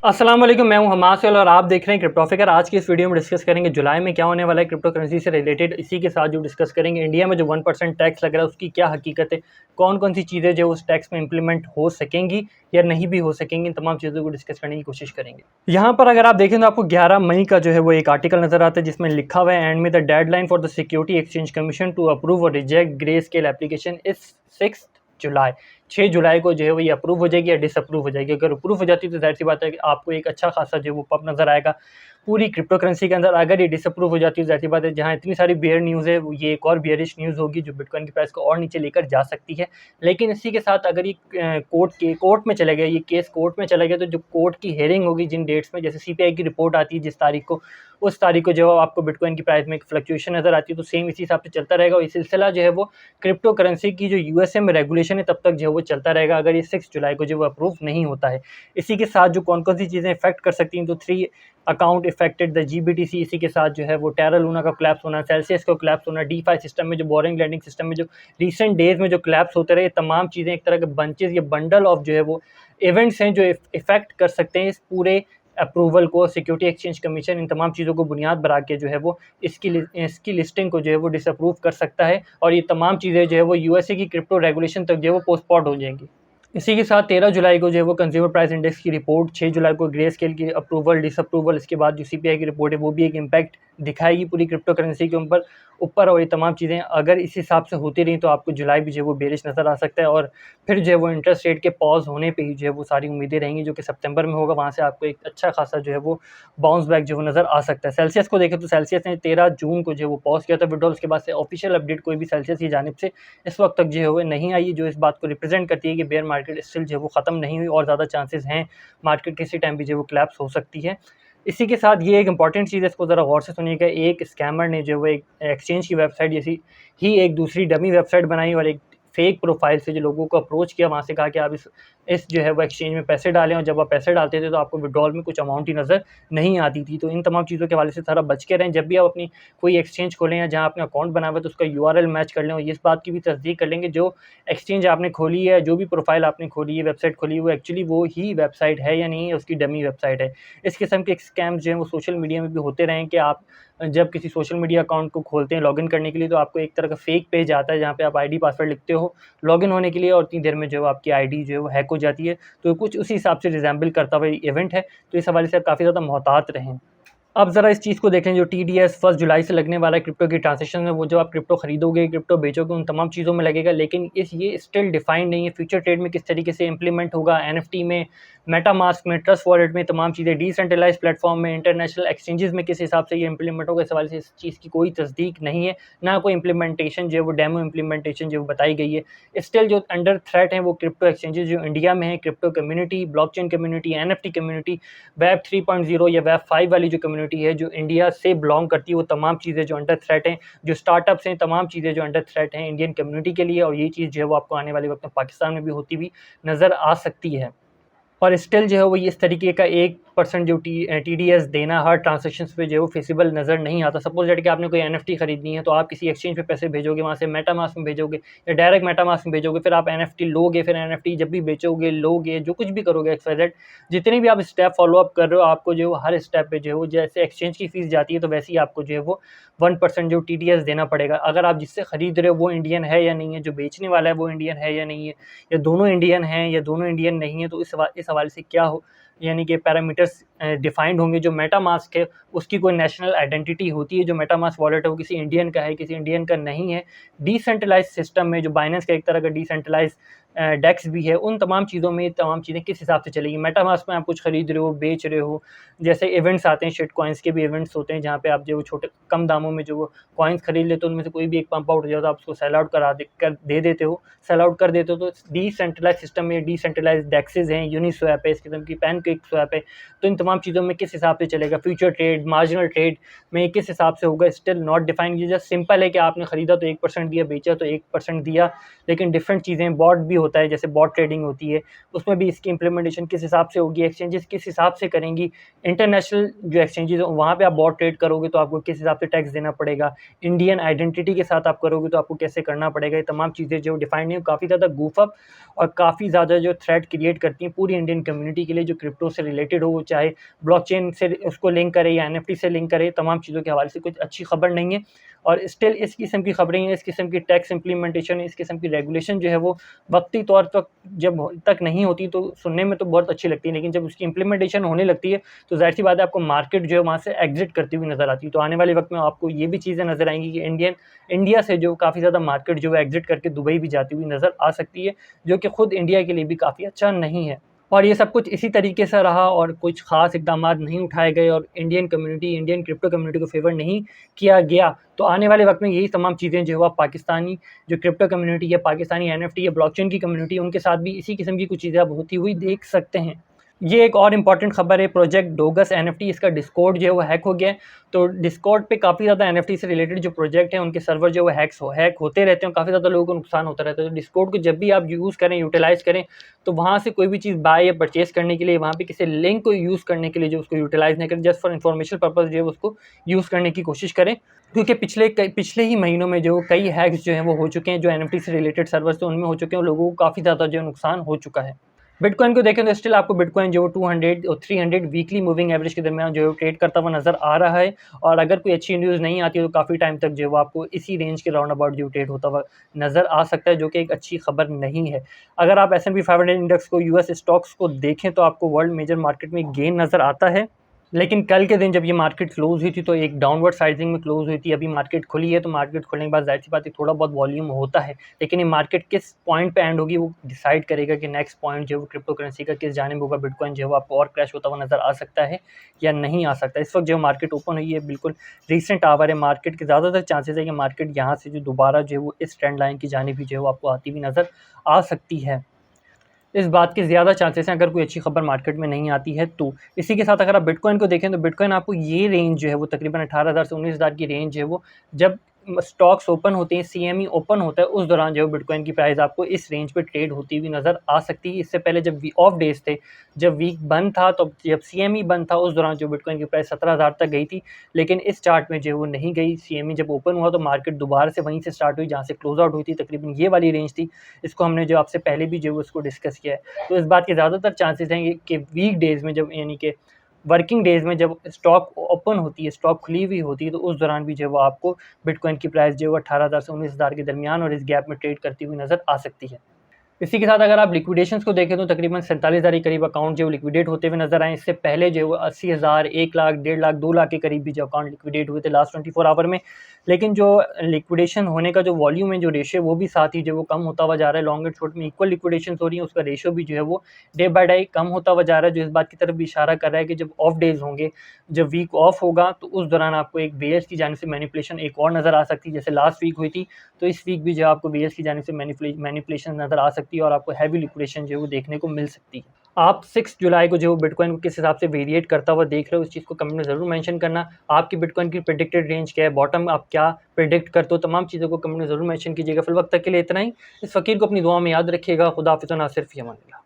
अस्सलाम वालेकुम, मैं हूं हमास और आप देख रहे हैं क्रिप्टोफिकर। आज की इस वीडियो में डिस्कस करेंगे जुलाई में क्या होने वाला है क्रिप्टो करेंसी से रिलेटेड। इसी के साथ जो डिस्कस करेंगे इंडिया में जो 1% टैक्स लग रहा है उसकी क्या हकीकत है, कौन कौन सी चीज़ें जो उस टैक्स में इंप्लीमेंट हो सकेंगी या नहीं भी हो सकेंगी, इन तमाम चीज़ों को डिस्कस करने की कोशिश करेंगे। यहाँ पर अगर आप देखें तो आपको 11 मई का जो है वो एक आर्टिकल नजर आता है जिसमें लिखा हुआ है, एंड में the deadline for the security exchange commission to approve or reject Grayscale application is 6 July. 6 जुलाई को जो है वो ये अप्रूव हो जाएगी या डिसअप्रूव हो जाएगी। अगर अप्रूव हो जाती है तो ज़ाहिर सी बात है कि आपको एक अच्छा खासा जो है वो पब नज़र आएगा पूरी क्रिप्टो करेंसी के अंदर। अगर ये डिसअप्रूव हो जाती है, ज़ाहिर सी बात है जहाँ इतनी सारी बेयर न्यूज़ है, ये एक और बेयरिश न्यूज़ होगी जो बिटकॉइन की प्राइस को और नीचे लेकर जा सकती है। लेकिन इसी के साथ अगर ये कोर्ट में चला गया, ये केस कोर्ट में चला गया, तो जो कोर्ट की हेयरिंग होगी जिन डेट्स में, जैसे सीपीआई की रिपोर्ट आती है जिस तारीख को, उस तारीख को जो आपको बिटकॉइन की प्राइस में एक फ्लक्चुएशन नज़र आती है, तो सेम इसी हिसाब से चलता रहेगा। और ये सिलसिला जो है वो क्रिप्टो करेंसी की जो यूएसए में रेगुलेशन है तब तक जो है वो चलता रहेगा, अगर ये 6 जुलाई को जो वो अप्रूव नहीं होता है। इसी के साथ जो कौन कौन सी चीज़ें इफेक्ट कर सकती हैं, तो 3 अकाउंट इफेक्टेड द जीबीटीसी, इसी के साथ जो है वो टेरा लूना का क्लैप्स होना, सेल्सियस का क्लैप्स होना, डीफाई सिस्टम में जो बोरिंग लैंडिंग सिस्टम में जो रिसेंट डेज में जो क्लैप्स होते रहे, तमाम चीज़ें एक तरह के बंचेस या बंडल ऑफ जो है वो इवेंट्स हैं जो इफेक्ट कर सकते हैं इस पूरे अप्रूवल को। सिक्योरिटी एक्सचेंज कमीशन इन तमाम चीज़ों को बुनियाद बना के जो है वो इसकी लिस्टिंग को जो है वो डिसअप्रूव कर सकता है, और ये तमाम चीज़ें जो है वो यूएसए की क्रिप्टो रेगुलेशन तक जो है वो पोस्टपोन्ड हो जाएंगी। इसी के साथ 13 जुलाई को जो है वो कंज्यूमर प्राइस इंडेक्स की रिपोर्ट, 6 जुलाई को ग्रे स्केल की अप्रूवल डिसअप्रूवल, इसके बाद जो सीपीआई की रिपोर्ट है वो भी एक इम्पैक्ट दिखाएगी पूरी क्रिप्टो करेंसी के ऊपर। और ये तमाम चीज़ें अगर इस हिसाब से होती रही तो आपको जुलाई भी जो है वो बेरिश नज़र आ सकता है, और फिर जो है वो इंटरेस्ट रेट के पॉज होने पे ही जो है वो सारी उम्मीदें रहेंगी जो कि सितंबर में होगा। वहाँ से आपको एक अच्छा खासा जो है वो बाउंस बैक जो है नज़र आ सकता है। सेल्सियस को देखें तो सेल्सियस ने 13 जून को जो है वो पॉज किया था विड्रॉल, उसके बाद से ऑफिशियल अपडेट कोई भी सेल्सियस की जानिब से इस वक्त तक जो है वो नहीं आई, जो इस बात को रिप्रेजेंट करती है कि बेयर मार्केट स्टिल जो है वो ख़त्म नहीं हुई और ज़्यादा चांसेस हैं मार्केट किसी टाइम भी जो है वो क्लैप्स हो सकती है। इसी के साथ ये एक इंपॉर्टेंट चीज़ है, इसको ज़रा गौर से सुनिएगा। एक स्कैमर ने जो है वो एक एक्सचेंज की वेबसाइट जैसी ही एक दूसरी डमी वेबसाइट बनाई और एक फेक प्रोफाइल से जो लोगों को अप्रोच किया, वहाँ से कहा कि आप इस जो है वो एक्सचेंज में पैसे डालें, और जब आप पैसे डालते थे तो आपको विड्रॉल में कुछ अमाउंट ही नज़र नहीं आती थी। तो इन तमाम चीज़ों के हवाले से सारा बच के रहें। जब भी आप अपनी कोई एक्सचेंज खोलें या जहाँ आपने अकाउंट बना हुआ है तो उसका यूआरएल मैच कर लें, और इस बात की भी तस्दीक कर लेंगे जो एक्सचेंज आपने खोली है, जो भी प्रोफाइल आपने खोली है, वेबसाइट खोली है, वो एक्चुअली वो ही वेबसाइट है या नहीं है, उसकी डमी वेबसाइट है। इस किस्म के स्कैम्स जो हैं वो सोशल मीडिया में भी होते रहें कि आप जब किसी सोशल मीडिया अकाउंट को खोलते हैं लॉगिन करने के लिए, तो आपको एक तरह का फेक पेज आता है जहाँ पे आप आईडी पासवर्ड लिखते हो लॉगिन होने के लिए, और इतनी देर में जो है आपकी आईडी जो है वो हैक हो जाती है। तो कुछ उसी हिसाब से रिजेंबल करता हुआ इवेंट है, तो इस हवाले से आप काफ़ी ज़्यादा मोहतात रहें। अब ज़रा इस चीज़ को देखें, जो टीडीएस 1 जुलाई से लगने वाला है क्रिप्टो की ट्रांजैक्शन में, वो जो आप क्रिप्टो खरीदोगे, क्रिप्टो बेचोगे, उन तमाम चीज़ों में लगेगा, लेकिन ये स्टिल डिफाइंड नहीं है फ्यूचर ट्रेड में किस तरीके से इंप्लीमेंट होगा, एनएफटी में, मेटामास्क में, ट्रस्ट वॉलेट में, तमाम चीज़ें डिसेंट्रलाइज्ड प्लेटफॉर्म में, इंटरनेशनल एक्सचेंजेस में किस हिसाब से ये इंप्लीमेंट होगा, इस हवाले से इस चीज़ की कोई तस्दीक नहीं है, ना कोई इंप्लीमेंटेशन जो है वो डेमो इंप्लीमेंटेशन जो बताई गई है। स्टिल जो अंडर थ्रेट हैं वो क्रिप्टो एक्सचेंजेस जो इंडिया में है, crypto community, blockchain community, NFT community, web 3.0 या वेब 5 वाली जो कम्युनिटी है जो इंडिया से बिलोंग करती है, वो तमाम चीज़ें जो अंडर थ्रेट हैं, जो स्टार्टअप्स हैं, तमाम चीज़ें जो अंडर थ्रेट हैं इंडियन कम्युनिटी के लिए, और ये चीज़ जो है वो आपको आने वाले वक्त में पाकिस्तान में भी होती हुई नज़र आ सकती है। और स्टिल जो है वो इस तरीके का 1% जो टीडीएस देना हर ट्रांजैक्शंस पे जो है वो फेसिबल नज़र नहीं आता। सपोज दैट कि आपने कोई एनएफटी खरीदनी है, तो आप किसी एक्सचेंज पे पैसे भेजोगे, वहाँ से मेटामास्क में भेजोगे या डायरेक्ट मेटामास्क में भेजोगे, फिर आप एनएफटी लोगे, फिर एनएफटी जब भी बेचोगे, लोगे, जो कुछ भी करोगे एक्सवाइजेड, जितने भी आप स्टेप फॉलो अप कर रहे हो, आपको जो है हर स्टेप पे जो है वो जैसे एक्सचेंज की फ़ीस जाती है तो वैसे ही आपको जो है वो 1% जो टीडीएस देना पड़ेगा। अगर आप जिससे खरीद रहे हो वो इंडियन है या नहीं है, जो बेचने वाला है वो इंडियन है या नहीं है, या दोनों इंडियन हैं या दोनों इंडियन नहीं है, तो इस हवाले से क्या हो, यानी कि पैरामीटर्स डिफाइंड होंगे। जो मेटामास्क है उसकी कोई नेशनल आइडेंटिटी होती है, जो मेटामास्क वॉलेट है वो किसी इंडियन का है, किसी इंडियन का नहीं है। डिसेंट्रलाइज सिस्टम में जो बाइनेंस का एक तरह का डिसेंट्रलाइज डेक्स भी है, उन तमाम चीज़ों में तमाम चीज़ें किस हिसाब से चलेगी। मेटामास्क में आप कुछ खरीद रहे हो, बेच रहे हो, जैसे इवेंट्स आते हैं, शिट कॉइन्स के भी इवेंट्स होते हैं जहाँ पे आप जो छोटे कम दामों में जो वो कॉइन्स खरीद लेते हो, उनमें से कोई भी एक पंप आउट हो जाता है, आप उसको सेल आउट दे देते हो, सेल आउट कर देते हो। तो डिसेंट्रलाइज सिस्टम में डिसेंट्रलाइज डेक्सेस हैं, यूनिस्वैप है, इस किस्म की पैनकेक स्वैप है, तो इन तमाम चीज़ों में किस हिसाब से चलेगा, फ्यूचर ट्रेड, मार्जिनल ट्रेड में किस हिसाब से होगा, स्टिल नॉट डिफाइंड। ये जस्ट सिंपल है कि आपने खरीदा तो 1% दिया, बेचा तो 1% दिया, लेकिन डिफरेंट चीज़ें, बॉट भी होता है, जैसे बॉट ट्रेडिंग होती है, उसमें भी इसकी इंप्लीमेंटेशन किस हिसाब से होगी, एक्सचेंजेस किस हिसाब से करेंगी, इंटरनेशनल जो एक्सचेंजेस हैं वहाँ पे आप बॉट ट्रेड करोगे तो आपको किस हिसाब से टैक्स देना पड़ेगा, इंडियन आइडेंटिटी के साथ आप करोगे तो आपको कैसे करना पड़ेगा, ये तमाम चीज़ें जो डिफाइंड है, काफ़ी ज़्यादा गूफ अप और काफ़ी ज़्यादा जो थ्रेट क्रिएट करती हैं पूरी इंडियन कम्युनिटी के लिए, जो क्रिप्टो से रिलेटेड हो, चाहे ब्लॉकचेन से उसको लिंक करे या एनएफटी से लिंक करे, तमाम चीज़ों के हवाले से कुछ अच्छी खबर नहीं है। और स्टिल इस किस्म की खबरें हैं, इस किस्म की टैक्स इम्प्लीमेंटेशन, इस किस्म की रेगुलेशन जो है वो वक्ती तौर तक जब तक नहीं होती तो सुनने में तो बहुत अच्छी लगती है, लेकिन जब उसकी इम्प्लीमेंटेशन होने लगती है तो ज़ाहिर सी बात है आपको मार्केट जो है वहाँ से एग्जिट करती हुई नज़र आती है। तो आने वाले वक्त में आपको ये भी चीज़ें नज़र आएंगी कि इंडिया से जो काफ़ी ज़्यादा मार्केट जो है एग्जिट करके दुबई भी जाती हुई नज़र आ सकती है, जो कि खुद इंडिया के लिए भी काफ़ी अच्छा नहीं है। और ये सब कुछ इसी तरीके से रहा और कुछ ख़ास इक़दामात नहीं उठाए गए और इंडियन क्रिप्टो कम्युनिटी को फ़ेवर नहीं किया गया, तो आने वाले वक्त में यही तमाम चीज़ें जो है पाकिस्तानी जो क्रिप्टो कम्युनिटी है, पाकिस्तानी एनएफटी या ब्लॉकचेन की कम्युनिटी है, उनके साथ भी इसी किस्म की कुछ चीज़ें अब होती हुई देख सकते हैं। ये एक और इम्पॉर्टेंट खबर है, प्रोजेक्ट डोगस एनएफटी, इसका डिस्कॉर्ड जो है वो हैक हो गया है। तो डिस्कॉर्ड पे काफ़ी ज़्यादा एनएफटी से रिलेटेड जो प्रोजेक्ट हैं उनके सर्वर जो है हैक होते रहते हैं, काफ़ी ज़्यादा लोगों को नुकसान होता रहता है। तो डिस्कॉर्ड को जब भी आप यूज़ करें, यूटिलाइज़ करें, तो वहाँ से कोई भी चीज़ बाय या परचेज़ करने के लिए, वहाँ पे किसी लिंक को यूज़ करने के लिए जो उसको यूटिलाइज़ नहीं करें, जस्ट फॉर इन्फॉर्मेशन पर्पज़ जो है उसको यूज़ करने की कोशिश करें। क्योंकि पिछले ही महीनों में जो कई हैक्स जो हैं वो हो चुके हैं, जो एनएफटी से रिलेटेड सर्वर्स थे उनमें हो चुके हैं और लोगों को काफ़ी ज़्यादा जो है नुकसान हो चुका है। बिटकॉइन को देखें तो स्टिल आपको बिटकॉइन जो 200 और 300 वीकली मूविंग एवरेज के दरमियान जो है ट्रेड करता हुआ नज़र आ रहा है। और अगर कोई अच्छी न्यूज़ नहीं आती है तो काफ़ी टाइम तक जो है वो आपको इसी रेंज के राउंड अबाउट जो ट्रेड होता हुआ नज़र आ सकता है, जो कि एक अच्छी खबर नहीं है। अगर आप S&P 500 इंडेक्स को, यूएस स्टॉक्स को देखें तो आपको वर्ल्ड मेजर मार्केट में गेन नज़र आता है, लेकिन कल के दिन जब ये मार्केट क्लोज़ हुई थी तो एक डाउनवर्ड साइजिंग में क्लोज़ हुई थी। अभी मार्केट खुली है तो मार्केट खुलने के बाद ज़ाहिर सी बात है थोड़ा बहुत वॉल्यूम होता है, लेकिन ये मार्केट किस पॉइंट पे एंड होगी वो डिसाइड करेगा कि नेक्स्ट पॉइंट जो है वो क्रिप्टो करेंसी का किस जानिब होगा। बिटकॉइन जो है वो आपको और क्रैश होता हुआ नज़र आ सकता है या नहीं आ सकता। इस वक्त जो मार्केट ओपन हुई है बिल्कुल रीसेंट आवर है, मार्केट के ज़्यादातर चांसेस है कि मार्केट यहाँ से जो दोबारा जो है वो इस ट्रेंड लाइन की जानिब भी जो है वो आपको आती हुई नज़र आ सकती है। इस बात के ज़्यादा चांसेस हैं अगर कोई अच्छी खबर मार्केट में नहीं आती है तो। इसी के साथ अगर आप बिटकॉइन को देखें तो बिटकॉइन आपको ये रेंज जो है वो तकरीबन 18,000 से 19,000 की रेंज है वो जब स्टॉक्स ओपन होते हैं, सीएमई ओपन होता है, उस दौरान जो है बिटकॉइन की प्राइस आपको इस रेंज पे ट्रेड होती हुई नज़र आ सकती है। इससे पहले जब ऑफ डेज थे, जब वीक बंद था, तो जब सीएमई बंद था उस दौरान जो बिटकॉइन की प्राइस 17,000 तक गई थी, लेकिन इस चार्ट में जो है वो नहीं गई। सीएमई जब ओपन हुआ तो मार्केट दोबारा से वहीं से स्टार्ट हुई जहाँ से क्लोज आउट हुई थी, तकरीबन ये वाली रेंज थी। इसको हमने जो आपसे पहले भी जो है उसको डिस्कस किया है। तो इस बात के ज़्यादातर चांसेस हैं कि वीक डेज़ में जब यानी कि वर्किंग डेज़ में जब स्टॉक ओपन होती है, स्टॉक खुली हुई होती है, तो उस दौरान भी जो है वो आपको बिटकॉइन की प्राइस जो है वो 18,000 से 19,000 के दरमियान और इस गैप में ट्रेड करती हुई नज़र आ सकती है। इसी के साथ अगर आप लिक्विडेशंस को देखें तो तकरीबन 47,000 के करीब अकाउंट जो लिक्विडेट होते हुए नजर आए। इससे पहले जो वो 80,000, 1 लाख, 1.5 लाख, 2 लाख के करीब भी जो अकाउंट लिक्विडेट हुए थे लास्ट 24 आवर में। लेकिन जो लिक्विडेशन होने का जो वॉल्यूम है, जो रेशियो, वो भी साथ ही जो वो कम होता हुआ जा रहा है। लॉन्ग एंड शॉर्ट में इक्वल लिक्विडेशन हो रही है, उसका रेशियो भी जो है वो डे बाय डे कम होता हुआ जा रहा है, जो इस बात की तरफ भी इशारा कर रहा है कि जब ऑफ डेज होंगे, जब वीक ऑफ होगा, तो उस दौरान आपको एक बेयर्स की जानिब से मैनिपुलेशन एक और नज़र आ सकती है। जैसे लास्ट वीक हुई थी, तो इस वीक भी जो आपको बेयर्स की जानिब से मैनिपुलेशन नज़र आ सकती है और आपको हैवी लिक्विडेशन जो है वो देखने को मिल सकती है। आप 6 जुलाई को जो बिटकॉइन को किस हिसाब से वेरिएट करता हुआ देख रहे हो, उस चीज़ को कमेंट में ज़रूर मेंशन करना। आपकी बिटकॉइन की प्रेडिक्टेड रेंज क्या है, बॉटम आप क्या प्रेडिक्ट करते हो, तमाम चीज़ों को कमेंट में ज़रूर मेंशन कीजिएगा। फिल वक्त तक के लिए इतना ही। इस फ़कीर को अपनी दुआ में याद रखिएगा। खुदा हाफ़िज़ व नासिर फ़ी अमान अल्लाह।